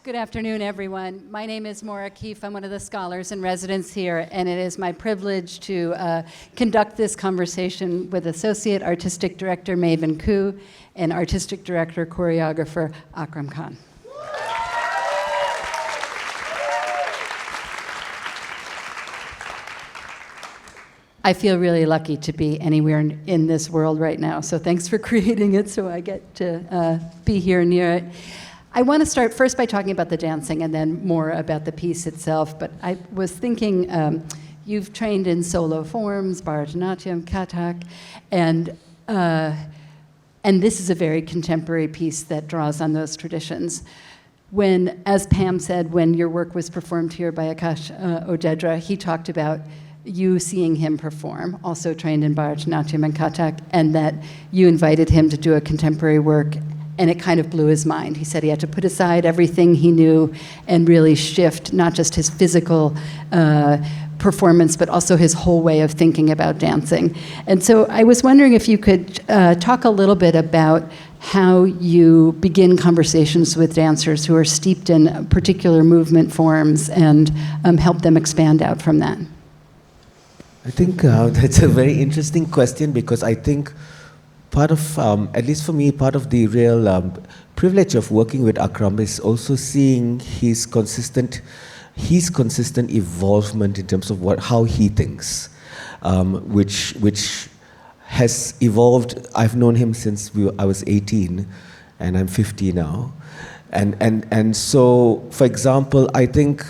Good afternoon, everyone. My name is Maura Keefe. I'm one of the scholars in residence here, and it is my privilege to conduct this conversation with Associate Artistic Director Mavin Khoo and Artistic Director Choreographer Akram Khan. I feel really lucky to be anywhere in this world right now, so thanks for creating it so I get to be here near it. I want to start first by talking about the dancing and then more about the piece itself, but I was thinking you've trained in solo forms, Bharatanatyam, Kathak, and this is a very contemporary piece that draws on those traditions. When, as Pam said, when your work was performed here by Akash Odedra, he talked about you seeing him perform, also trained in Bharatanatyam and Kathak, and that you invited him to do a contemporary work, and it kind of blew his mind. He said he had to put aside everything he knew and really shift not just his physical performance, but also his whole way of thinking about dancing. And so I was wondering if you could talk a little bit about how you begin conversations with dancers who are steeped in particular movement forms and help them expand out from that. I think that's a very interesting question, because I think part of, at least for me, part of the real privilege of working with Akram is also seeing his consistent evolvement in terms of how he thinks, which has evolved. I've known him since I was 18, and I'm 50 now, and so, for example, I think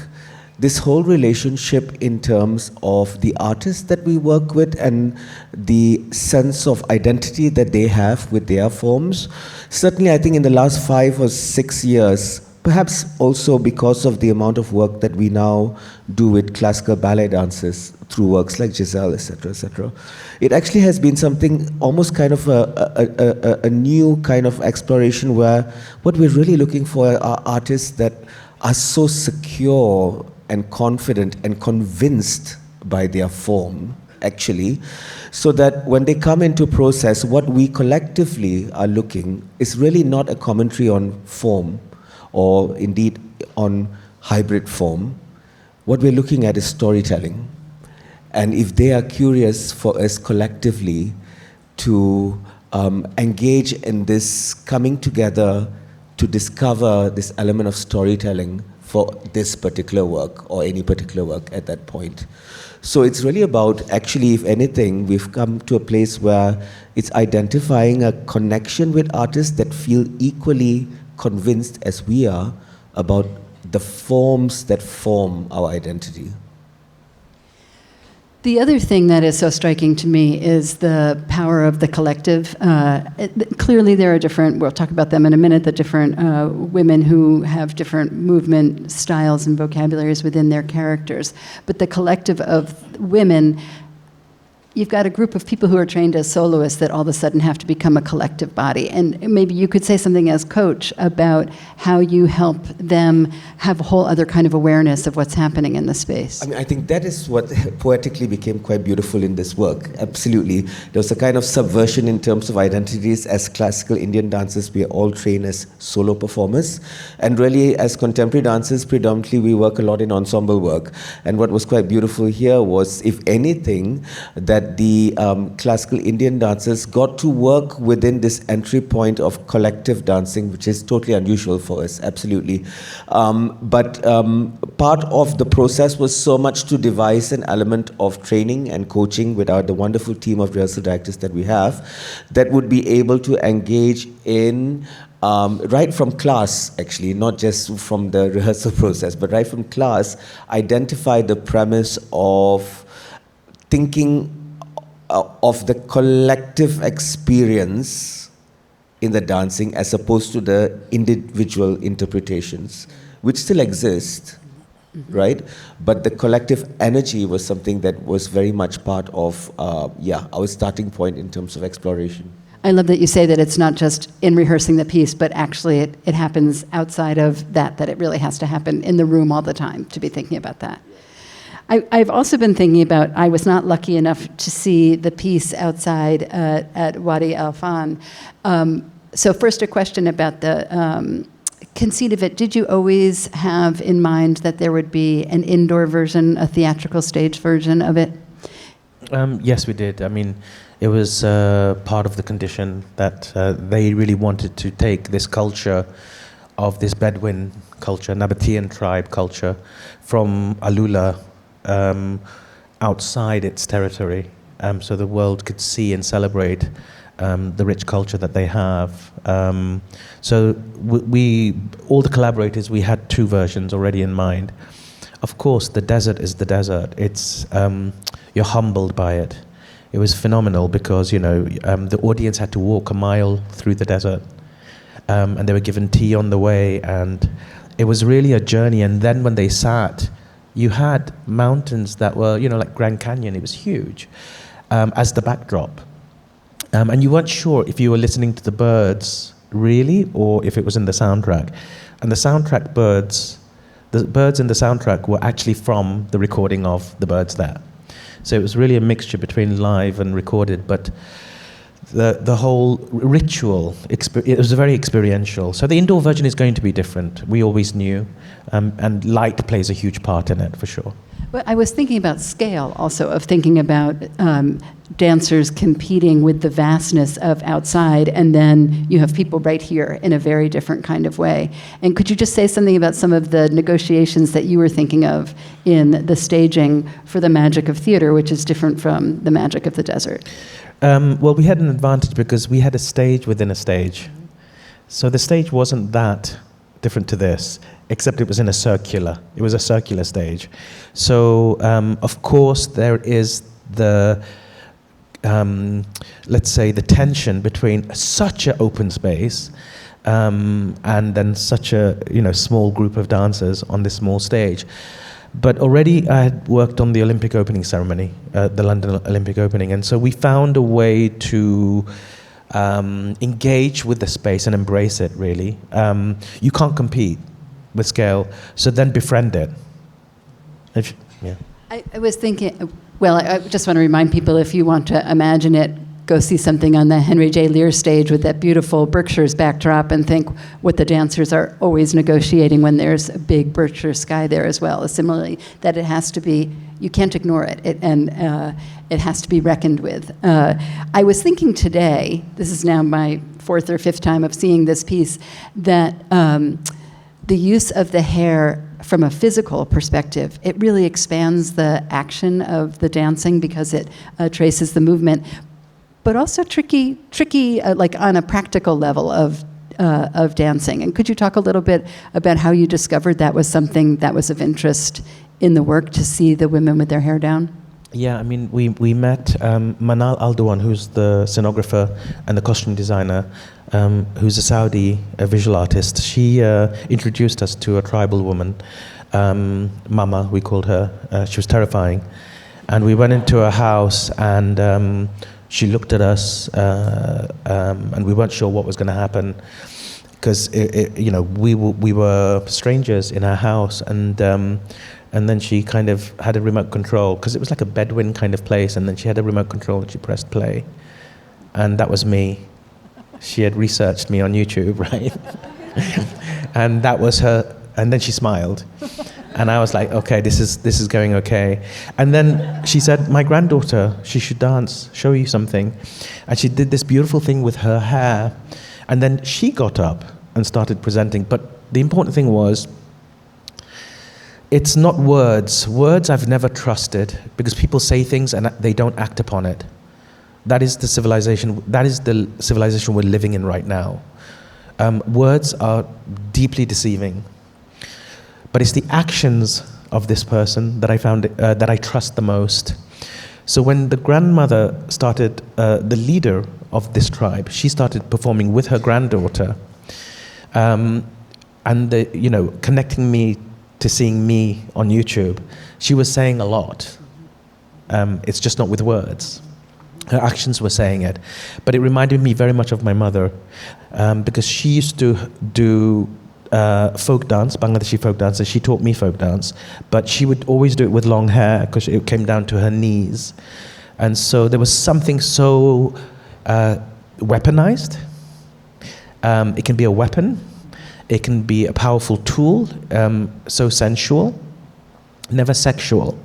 this whole relationship in terms of the artists that we work with and the sense of identity that they have with their forms, certainly I think in the last 5 or 6 years, perhaps also because of the amount of work that we now do with classical ballet dancers through works like Giselle, etc., it actually has been something almost kind of a new kind of exploration, where what we're really looking for are artists that are so secure and confident and convinced by their form, actually, so that when they come into process, what we collectively are looking is really not a commentary on form, or indeed on hybrid form. What we're looking at is storytelling. And if they are curious for us collectively to engage in this coming together to discover this element of storytelling for this particular work or any particular work at that point. So it's really about, actually, if anything, we've come to a place where it's identifying a connection with artists that feel equally convinced as we are about the forms that form our identity. The other thing that is so striking to me is the power of the collective. Clearly there are different, we'll talk about them in a minute, the different women who have different movement styles and vocabularies within their characters. But the collective of women, you've got a group of people who are trained as soloists that all of a sudden have to become a collective body. And maybe you could say something as coach about how you help them have a whole other kind of awareness of what's happening in the space. I mean, I think that is what poetically became quite beautiful in this work. Absolutely. There was a kind of subversion in terms of identities. As classical Indian dancers, we are all trained as solo performers. And really, as contemporary dancers, predominantly we work a lot in ensemble work. And what was quite beautiful here was, if anything, that the classical Indian dancers got to work within this entry point of collective dancing, which is totally unusual for us, absolutely. But part of the process was so much to devise an element of training and coaching with the wonderful team of rehearsal directors that we have, that would be able to engage in right from class, actually, not just from the rehearsal process, but right from class, identify the premise of thinking of the collective experience in the dancing as opposed to the individual interpretations, which still exist, right? But the collective energy was something that was very much part of, our starting point in terms of exploration. I love that you say that it's not just in rehearsing the piece, but actually it happens outside of that it really has to happen in the room all the time, to be thinking about that. I've also been thinking about, I was not lucky enough to see the piece outside at Wadi Al Fan. So first a question about the conceit of it, did you always have in mind that there would be an indoor version, a theatrical stage version of it? Yes, we did. I mean, it was part of the condition that they really wanted to take this culture of this Bedouin culture, Nabatean tribe culture, from Alula outside its territory, so the world could see and celebrate the rich culture that they have. So we, all the collaborators, we had two versions already in mind. Of course, the desert is the desert. It's you're humbled by it. It was phenomenal because, you know, the audience had to walk a mile through the desert, and they were given tea on the way, and it was really a journey. And then when they sat, you had mountains that were, you know, like Grand Canyon. It was huge, as the backdrop. And you weren't sure if you were listening to the birds really or if it was in the soundtrack. And the soundtrack birds, the birds in the soundtrack were actually from the recording of the birds there. So it was really a mixture between live and recorded, but the whole ritual, it was very experiential. So the indoor version is going to be different. We always knew, and light plays a huge part in it, for sure. Well, I was thinking about scale also, of thinking about dancers competing with the vastness of outside, and then you have people right here in a very different kind of way. And could you just say something about some of the negotiations that you were thinking of in the staging for the magic of theater, which is different from the magic of the desert? Well, we had an advantage because we had a stage within a stage. So the stage wasn't that different to this, except it was in a circular. It was a circular stage. So, of course, there is the, let's say, the tension between such an open space and then such a, you know, small group of dancers on this small stage. But already I had worked on the Olympic opening ceremony, the London Olympic opening, and so we found a way to engage with the space and embrace it, really. You can't compete with scale, so then befriend it. Yeah. I was thinking, well, I just want to remind people, if you want to imagine it, go see something on the Henry J. Lear stage with that beautiful Berkshire's backdrop and think what the dancers are always negotiating when there's a big Berkshire sky there as well. Similarly, that it has to be, you can't ignore it, and it has to be reckoned with. I was thinking today, this is now my fourth or fifth time of seeing this piece, that the use of the hair from a physical perspective, it really expands the action of the dancing because it traces the movement, but also tricky, like on a practical level of dancing. And could you talk a little bit about how you discovered that was something that was of interest in the work, to see the women with their hair down? Yeah, I mean, we met Manal AlDowayan, who's the scenographer and the costume designer, who's a Saudi visual artist. She introduced us to a tribal woman, Mama, we called her. She was terrifying. And we went into her house, and she looked at us, and we weren't sure what was going to happen, because you know, we were strangers in her house, and then she kind of had a remote control, because it was like a Bedouin kind of place, and then she had a remote control and she pressed play, and that was me. She had researched me on YouTube, right? And that was her, and then she smiled. And I was like, okay, this is going okay. And then she said, my granddaughter, she should dance, show you something. And she did this beautiful thing with her hair. And then she got up and started presenting. But the important thing was, it's not words. Words I've never trusted, because people say things and they don't act upon it. That is the civilization we're living in right now. Words are deeply deceiving. But it's the actions of this person that I found that I trust the most. So when the grandmother started, the leader of this tribe, she started performing with her granddaughter, and you know, connecting me to seeing me on YouTube. She was saying a lot. It's just not with words. Her actions were saying it, but it reminded me very much of my mother, because she used to do folk dance, Bangladeshi folk dance, and she taught me folk dance, but she would always do it with long hair because it came down to her knees. And so there was something so weaponized. It can be a weapon. It can be a powerful tool, so sensual, never sexual,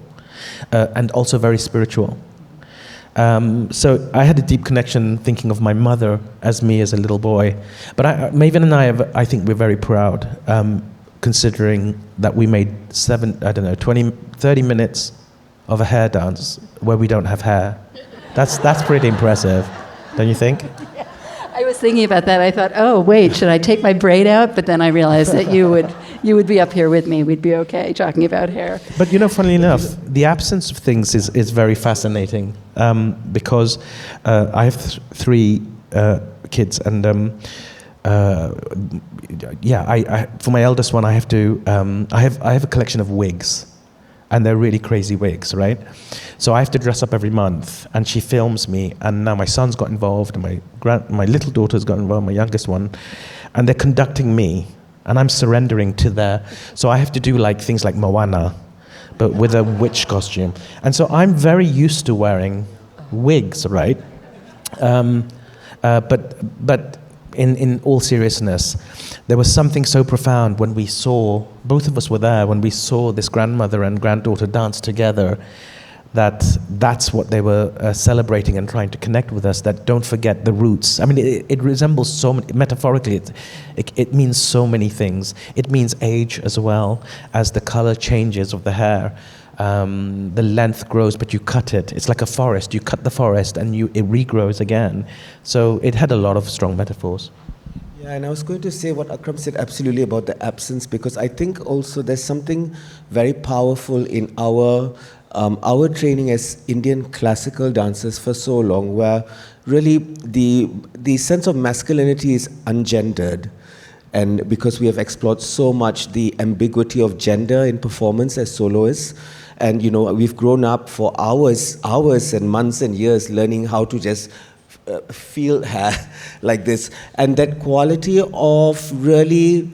and also very spiritual. So I had a deep connection thinking of my mother as me as a little boy. But Mavin and I think we're very proud, considering that we made 20, 30 minutes of a hair dance where we don't have hair. That's pretty impressive, don't you think? I was thinking about that. I thought, oh, wait, should I take my braid out? But then I realized that you would be up here with me. We'd be okay talking about hair. But funnily enough, the absence of things is very fascinating, because I have three kids, and for my eldest one, I have to I have a collection of wigs. And they're really crazy wigs, right? So I have to dress up every month, and she films me, and now my son's got involved, and my little daughter's got involved, my youngest one, and they're conducting me, and I'm surrendering to so I have to do things like Moana, but with a witch costume. And so I'm very used to wearing wigs, right? But in all seriousness, there was something so profound when we saw, both of us were there, when we saw this grandmother and granddaughter dance together, that's what they were celebrating and trying to connect with us, that don't forget the roots. I mean, it resembles so many, metaphorically, it means so many things. It means age as well, as the color changes of the hair. The length grows, but you cut it. It's like a forest. You cut the forest and it regrows again. So it had a lot of strong metaphors. Yeah, and I was going to say what Akram said absolutely about the absence, because I think also there's something very powerful in our training as Indian classical dancers for so long, where really the sense of masculinity is ungendered. And because we have explored so much the ambiguity of gender in performance as soloists, and we've grown up for hours and months and years learning how to just feel hair like this, and that quality of really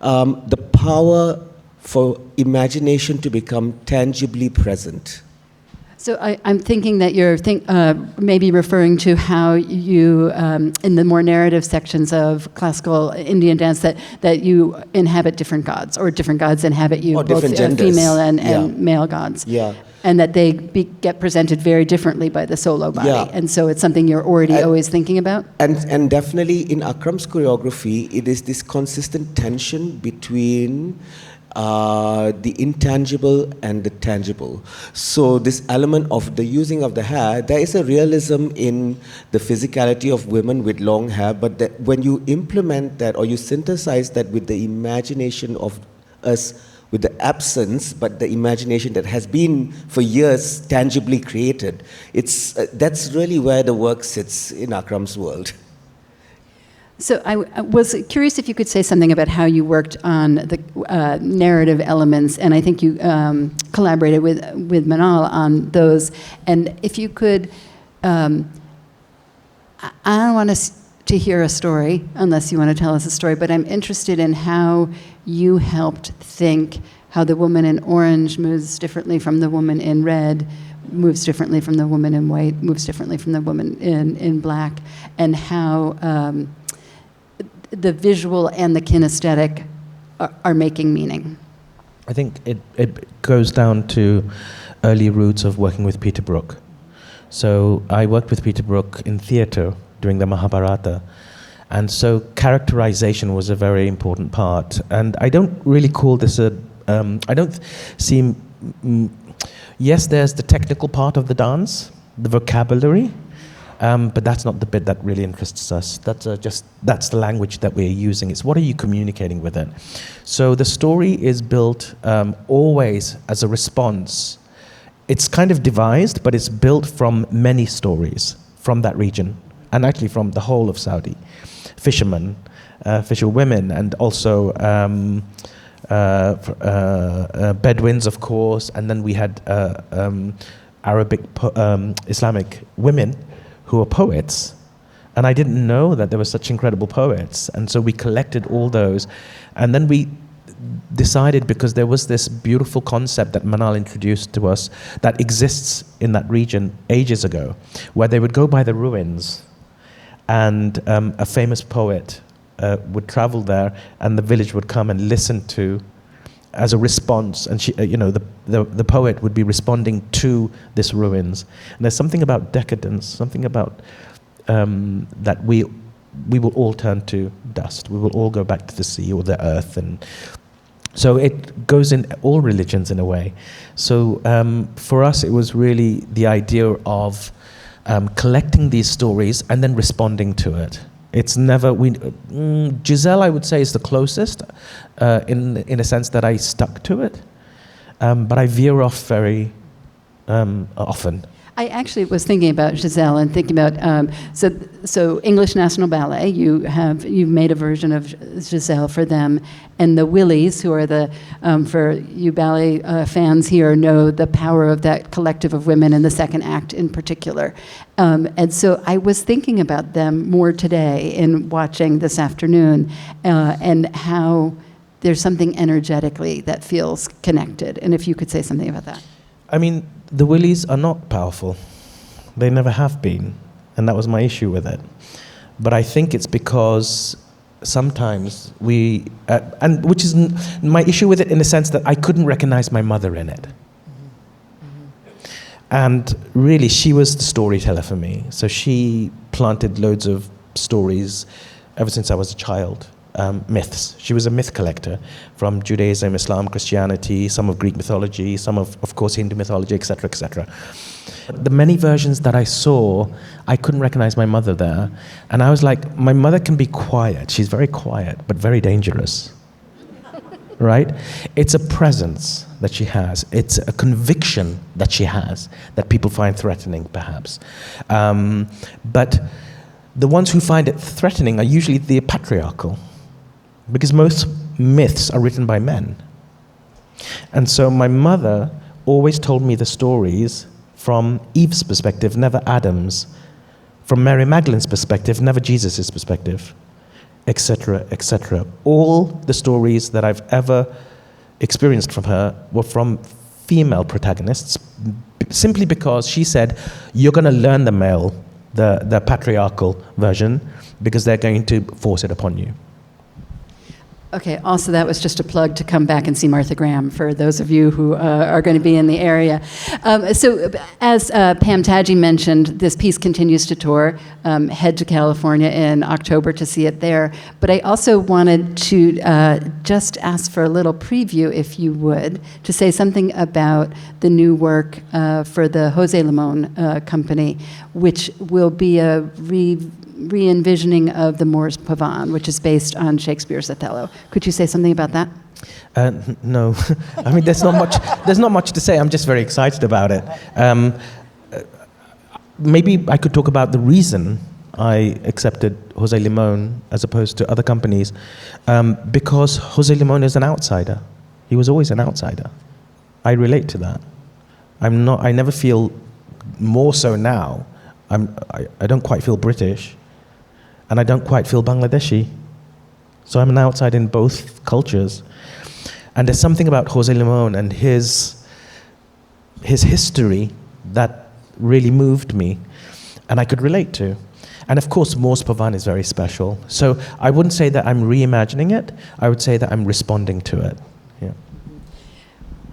the power for imagination to become tangibly present. So I'm thinking that you're maybe referring to how you, in the more narrative sections of classical Indian dance, that you inhabit different gods, or different gods inhabit you, or both female and male gods. Yeah. And that they get presented very differently by the solo body. Yeah. And so it's something you're already always thinking about? And definitely in Akram's choreography, it is this consistent tension between the intangible and the tangible. So this element of the using of the hair, there is a realism in the physicality of women with long hair, but when you implement that or you synthesize that with the imagination of us, with the absence, but the imagination that has been for years tangibly created, that's really where the work sits in Akram's world. So I was curious if you could say something about how you worked on the narrative elements, and I think you collaborated with Manal on those. And if you could, I don't want to hear a story, unless you want to tell us a story, but I'm interested in how you helped think how the woman in orange moves differently from the woman in red, moves differently from the woman in white, moves differently from the woman in black, and how the visual and the kinesthetic are making meaning. I think it goes down to early roots of working with Peter Brook. So I worked with Peter Brook in theatre during the Mahabharata, and so characterization was a very important part. And I don't really call this I don't see, yes, there's the technical part of the dance, the vocabulary, but that's not the bit that really interests us. That's the language that we're using. It's what are you communicating with it? So the story is built always as a response. It's kind of devised, but it's built from many stories from that region, and actually from the whole of Saudi. Fishermen, fisherwomen, and also Bedouins, of course, and then we had Arabic, Islamic women who are poets. And I didn't know that there were such incredible poets. And so we collected all those. And then we decided, because there was this beautiful concept that Manal introduced to us that exists in that region ages ago, where they would go by the ruins, and a famous poet would travel there, and the village would come and listen to, as a response, and she, the poet would be responding to this ruins. And there's something about decadence, something about that we will all turn to dust. We will all go back to the sea or the earth, and so it goes in all religions in a way. So for us, it was really the idea of collecting these stories and then responding to it. It's never Giselle, I would say, is the closest in a sense that I stuck to it, but I veer off very often. I actually was thinking about Giselle and thinking about so English National Ballet. You've made a version of Giselle for them, and the Willies, who are the for you ballet fans here, know the power of that collective of women in the second act in particular. And so I was thinking about them more today in watching this afternoon, and how there's something energetically that feels connected. And if you could say something about that. I mean, the Willies are not powerful. They never have been. And that was my issue with it. But I think it's because sometimes we, and which is my issue with it in the sense that I couldn't recognize my mother in it. And really, she was the storyteller for me. So she planted loads of stories ever since I was a child. Myths. She was a myth collector from Judaism, Islam, Christianity, some of Greek mythology, some of course, Hindu mythology, etc., etc. The many versions that I saw, I couldn't recognize my mother there. And I was like, my mother can be quiet. She's very quiet, but very dangerous. Right? It's a presence that she has. It's a conviction that she has that people find threatening, perhaps. But the ones who find it threatening are usually the patriarchal, because most myths are written by men. And so my mother always told me the stories from Eve's perspective, never Adam's, from Mary Magdalene's perspective, never Jesus' perspective, etc., etc. All the stories that I've ever experienced from her were from female protagonists, simply because she said, you're going to learn the patriarchal version, because they're going to force it upon you. Okay, also that was just a plug to come back and see Martha Graham for those of you who are going to be in the area. So as Pam Taji mentioned, this piece continues to tour. Head to California in October to see it there. But I also wanted to just ask for a little preview, if you would, to say something about the new work for the Jose Limon company, which will be a re-envisioning of the Moors Pavane, which is based on Shakespeare's Othello. Could you say something about that? No, I mean, there's not much to say. I'm just very excited about it. Maybe I could talk about the reason I accepted Jose Limon as opposed to other companies, because Jose Limon is an outsider. He was always an outsider. I relate to that. I never feel more so now. I don't quite feel British, and I don't quite feel Bangladeshi. So I'm an outsider in both cultures. And there's something about Jose Limon and his history that really moved me, and I could relate to. And of course, Moors Pavane is very special. So I wouldn't say that I'm reimagining it. I would say that I'm responding to it. Yeah.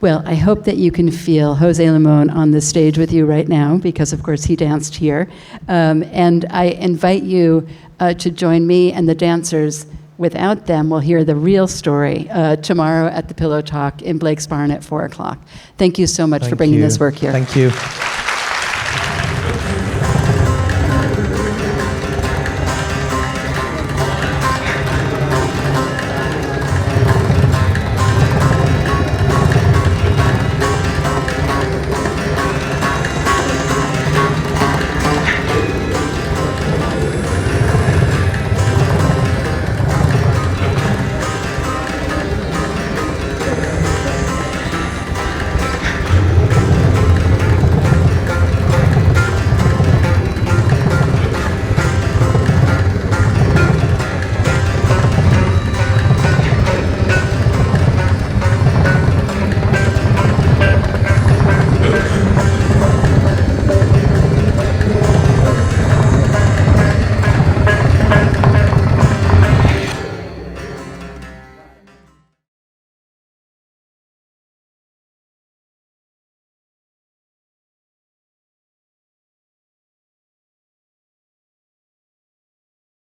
Well, I hope that you can feel Jose Limon on the stage with you right now, because of course he danced here. And I invite you to join me and the dancers. Without them, we'll hear the real story tomorrow at the Pillow Talk in Blake's Barn at 4 o'clock. Thank you so much for bringing this work here. Thank you.